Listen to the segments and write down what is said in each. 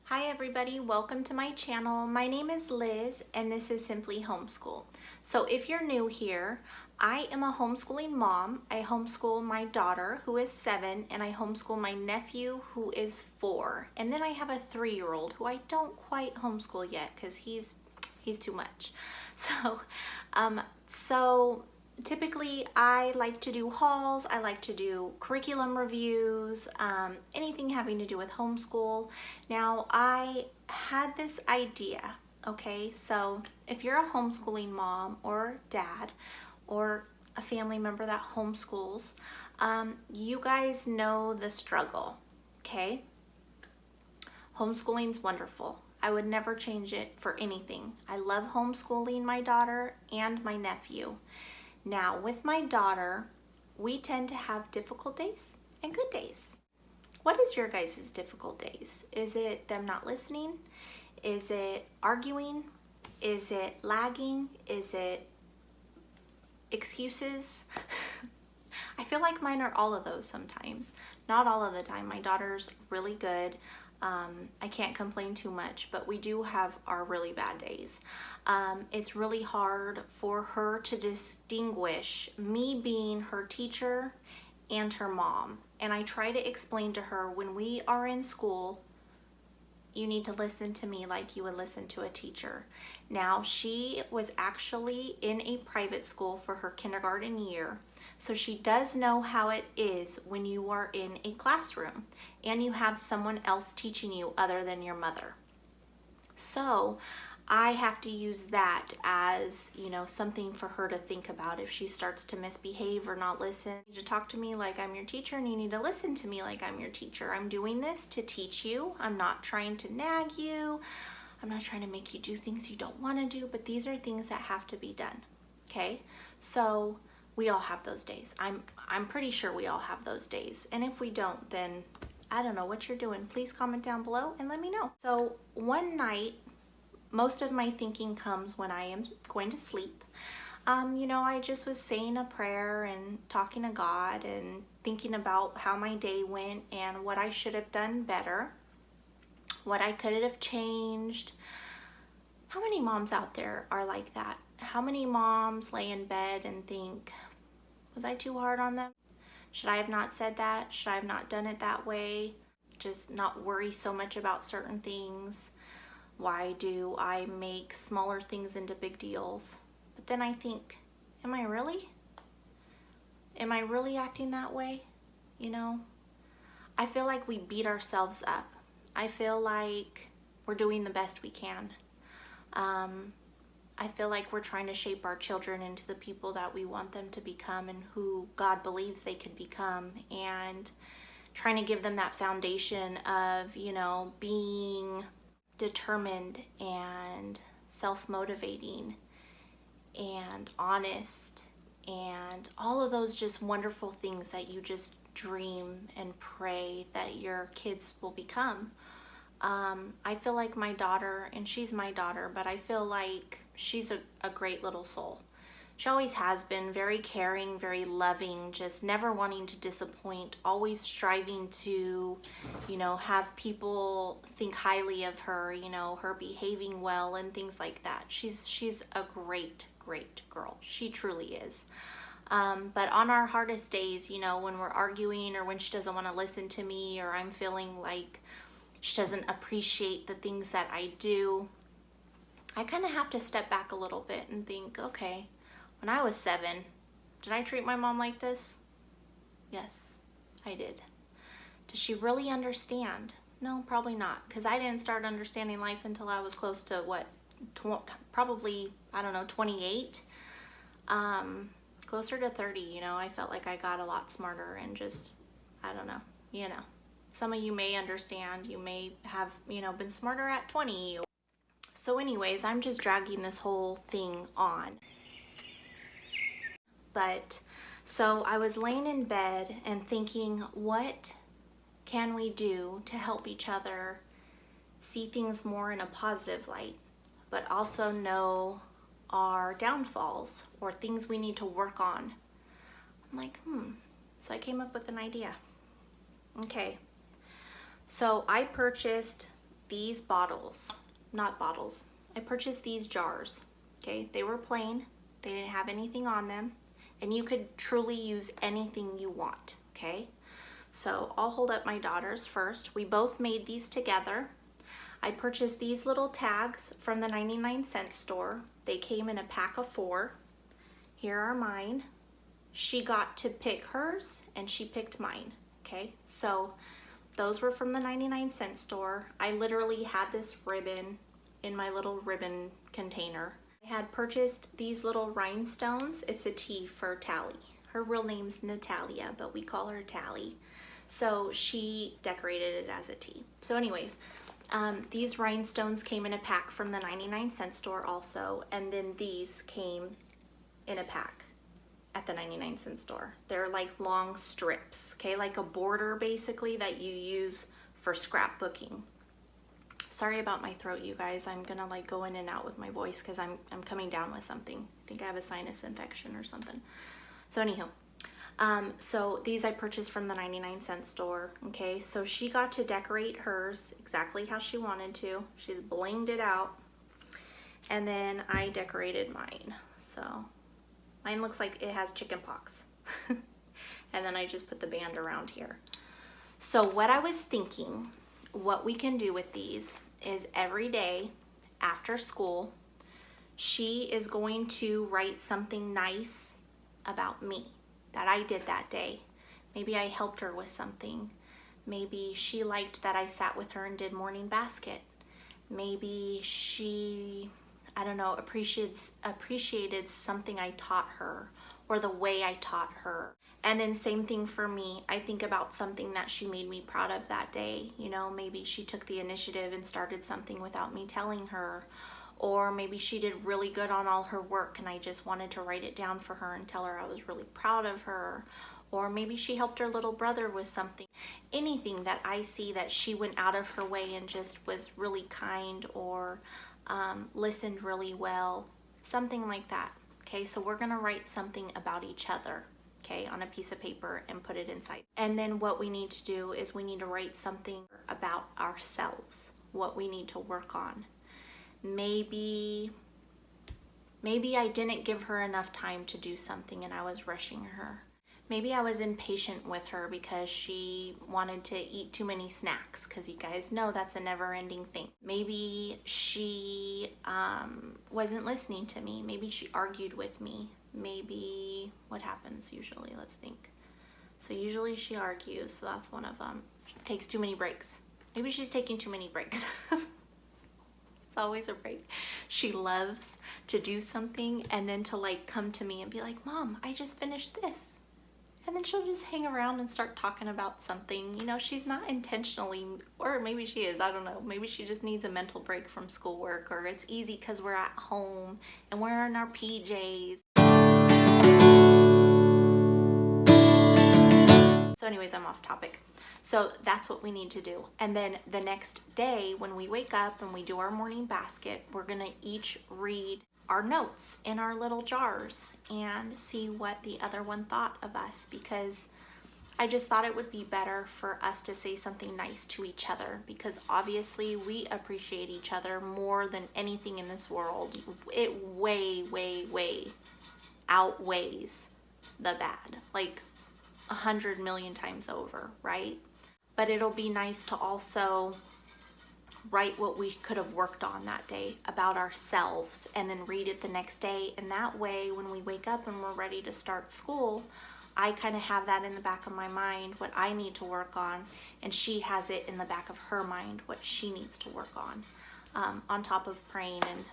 Hi everybody, welcome to my channel. My name is Liz and this is Simply Homeschool. So if you're new here, I am a homeschooling mom. I homeschool my daughter who is 7 and I homeschool my nephew who is 4. And then I have a 3-year-old who I don't quite homeschool yet because he's too much. So typically I like to do hauls, I like to do curriculum reviews, anything having to do with homeschool. Now I had this idea, okay, so if you're a homeschooling mom or dad or a family member that homeschools, you guys know the struggle, okay? Homeschooling's wonderful. I would never change it for anything. I love homeschooling my daughter and my nephew. Now, with my daughter, we tend to have difficult days and good days. What is your guys' difficult days? Is it them not listening? Is it arguing? Is it lagging? Is it excuses? I feel like mine are all of those sometimes. Not all of the time. My daughter's really good. I can't complain too much, but we do have our really bad days. It's really hard for her to distinguish me being her teacher and her mom. And I try to explain to her, when we are in school, you need to listen to me like you would listen to a teacher. Now, she was actually in a private school for her kindergarten year, so she does know how it is when you are in a classroom and you have someone else teaching you other than your mother. So I have to use that as, something for her to think about if she starts to misbehave or not listen. You need to talk to me like I'm your teacher, and you need to listen to me like I'm your teacher. I'm doing this to teach you. I'm not trying to nag you. I'm not trying to make you do things you don't want to do, but these are things that have to be done. Okay? So we all have those days. I'm pretty sure we all have those days. And if we don't, then I don't know what you're doing. Please comment down below and let me know. So one night, most of my thinking comes when I am going to sleep. I just was saying a prayer and talking to God and thinking about how my day went and what I should have done better, what I could have changed. How many moms out there are like that? How many moms lay in bed and think, was I too hard on them? Should I have not said that? Should I have not done it that way? Just not worry so much about certain things. Why do I make smaller things into big deals? But then I think, am I really? Am I really acting that way? I feel like we beat ourselves up. I feel like we're doing the best we can. I feel like we're trying to shape our children into the people that we want them to become and who God believes they could become, and trying to give them that foundation of, being determined and self-motivating and honest and all of those just wonderful things that you just dream and pray that your kids will become. I feel like my daughter, and she's my daughter, but I feel like she's a great little soul. She always has been very caring, very loving, just never wanting to disappoint, always striving to, have people think highly of her, her behaving well and things like that. She's a great, great girl. She truly is. But on our hardest days, when we're arguing or when she doesn't want to listen to me, or I'm feeling like she doesn't appreciate the things that I do, I kind of have to step back a little bit and think, okay, when I was 7, did I treat my mom like this? Yes, I did. Does she really understand? No, probably not, because I didn't start understanding life until I was close to probably, 28. Closer to 30, I felt like I got a lot smarter and just, I don't know. Some of you may understand, you may have, been smarter at 20. So anyways, I'm just dragging this whole thing on. But so I was laying in bed and thinking, what can we do to help each other see things more in a positive light, but also know our downfalls or things we need to work on? I'm like, So I came up with an idea. Okay. So I purchased these bottles, not bottles, I purchased these jars, okay? They were plain, they didn't have anything on them, and you could truly use anything you want, okay? So I'll hold up my daughter's first. We both made these together. I purchased these little tags from the 99-cent store. They came in a pack of 4. Here are mine. She got to pick hers and she picked mine, okay? So those were from the 99-cent store. I literally had this ribbon in my little ribbon container. I had purchased these little rhinestones. It's a T for Tally. Her real name's Natalia, but we call her Tally. So she decorated it as a T. So anyways, these rhinestones came in a pack from the 99-cent store also, and then these came in a pack at the 99-cent store. They're like long strips, okay, like a border basically that you use for scrapbooking. Sorry about my throat, you guys. I'm gonna like go in and out with my voice because I'm coming down with something. I think I have a sinus infection or something. So anywho, so these I purchased from the 99-cent store, okay? So she got to decorate hers exactly how she wanted to. She's blinged it out. And then I decorated mine. So mine looks like it has chicken pox. And then I just put the band around here. So what I was thinking, what we can do with these is every day after school, she is going to write something nice about me that I did that day. Maybe I helped her with something. Maybe she liked that I sat with her and did morning basket. Maybe she, I don't know, appreciated something I taught her or the way I taught her. And then same thing for me. I think about something that she made me proud of that day. You know, maybe she took the initiative and started something without me telling her. Or maybe she did really good on all her work and I just wanted to write it down for her and tell her I was really proud of her. Or maybe she helped her little brother with something. Anything that I see that she went out of her way and just was really kind or listened really well, something like that. Okay, so we're gonna write something about each other, okay, on a piece of paper and put it inside. And then what we need to do is we need to write something about ourselves, what we need to work on. Maybe I didn't give her enough time to do something and I was rushing her. Maybe I was impatient with her because she wanted to eat too many snacks, because you guys know that's a never-ending thing. Maybe she wasn't listening to me. Maybe she argued with me. Maybe, what happens usually? Let's think. So usually she argues, so that's one of them. She takes too many breaks. Maybe she's taking too many breaks. Always a break. She loves to do something and then to like come to me and be like, Mom, I just finished this. And then she'll just hang around and start talking about something. You know, she's not intentionally, or maybe she is, I don't know. Maybe she just needs a mental break from schoolwork, or it's easy because we're at home and we're in our PJs. So anyways, I'm off topic. So that's what we need to do. And then the next day when we wake up and we do our morning basket, we're gonna each read our notes in our little jars and see what the other one thought of us, because I just thought it would be better for us to say something nice to each other, because obviously we appreciate each other more than anything in this world. It way, way, way outweighs the bad, like 100 million times over, right? But it'll be nice to also write what we could have worked on that day about ourselves and then read it the next day. And that way, when we wake up and we're ready to start school, I kind of have that in the back of my mind, what I need to work on, and she has it in the back of her mind, what she needs to work on top of praying and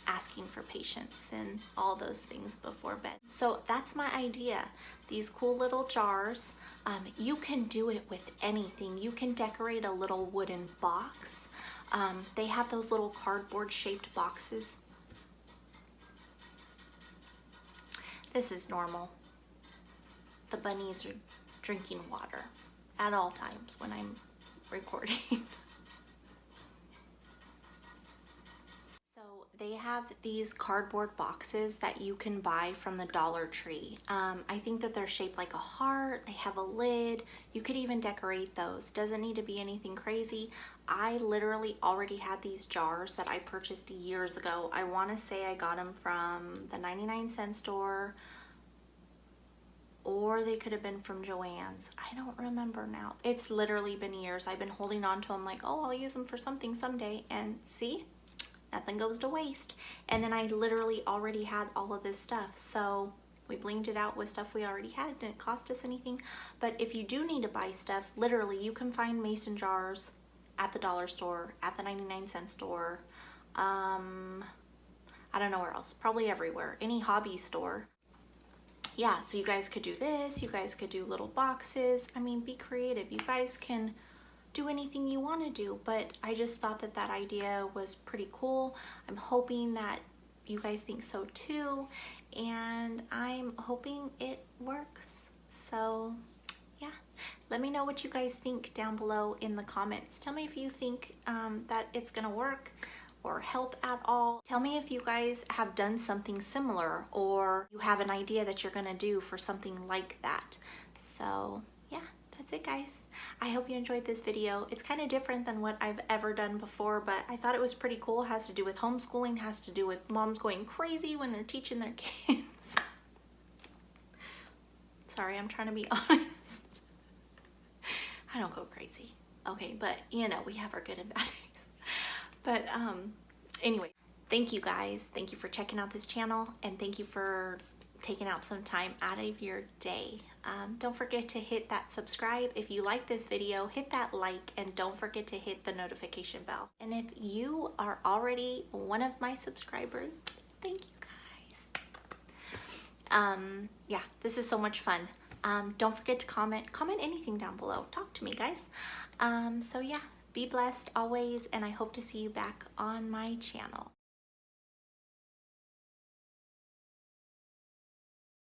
asking for patience and all those things before bed. So that's my idea. These cool little jars. You can do it with anything. You can decorate a little wooden box. They have those little cardboard shaped boxes. This is normal. The bunnies are drinking water at all times when I'm recording. So They have these cardboard boxes that you can buy from the Dollar Tree. I think that they're shaped like a heart. They have a lid. You could even decorate those. Doesn't need to be anything crazy. I literally already had these jars that I purchased years ago. I want to say I got them from the 99-cent store, or they could have been from Joann's. I don't remember now. It's literally been years. I've been holding on to them like, oh, I'll use them for something someday. And see? Nothing goes to waste. And then I literally already had all of this stuff, so we blinged it out with stuff we already had. It didn't cost us anything. But if you do need to buy stuff, literally you can find mason jars at the dollar store, at the 99-cent store, I don't know where else, probably everywhere, any hobby store. Yeah, so you guys could do this, you guys could do little boxes. I mean, be creative. You guys can do anything you want to do, but I just thought that that idea was pretty cool. I'm hoping that you guys think so too, and I'm hoping it works. So yeah, let me know what you guys think down below in the comments. Tell me if you think that it's gonna work or help at all. Tell me if you guys have done something similar, or you have an idea that you're gonna do for something like that. So yeah, that's it, guys. I hope you enjoyed this video. It's kind of different than what I've ever done before, but I thought it was pretty cool. It has to do with homeschooling, has to do with moms going crazy when they're teaching their kids. Sorry, I'm trying to be honest. I don't go crazy. Okay, but you know, we have our good and bad days. But anyway, thank you guys. Thank you for checking out this channel, and thank you for taking out some time out of your day. Don't forget to hit that subscribe. If you like this video, hit that like, and don't forget to hit the notification bell. And if you are already one of my subscribers, thank you guys. Yeah, this is so much fun. Don't forget to comment anything down below. Talk to me, guys. So yeah, be blessed always, and I hope to see you back on my channel.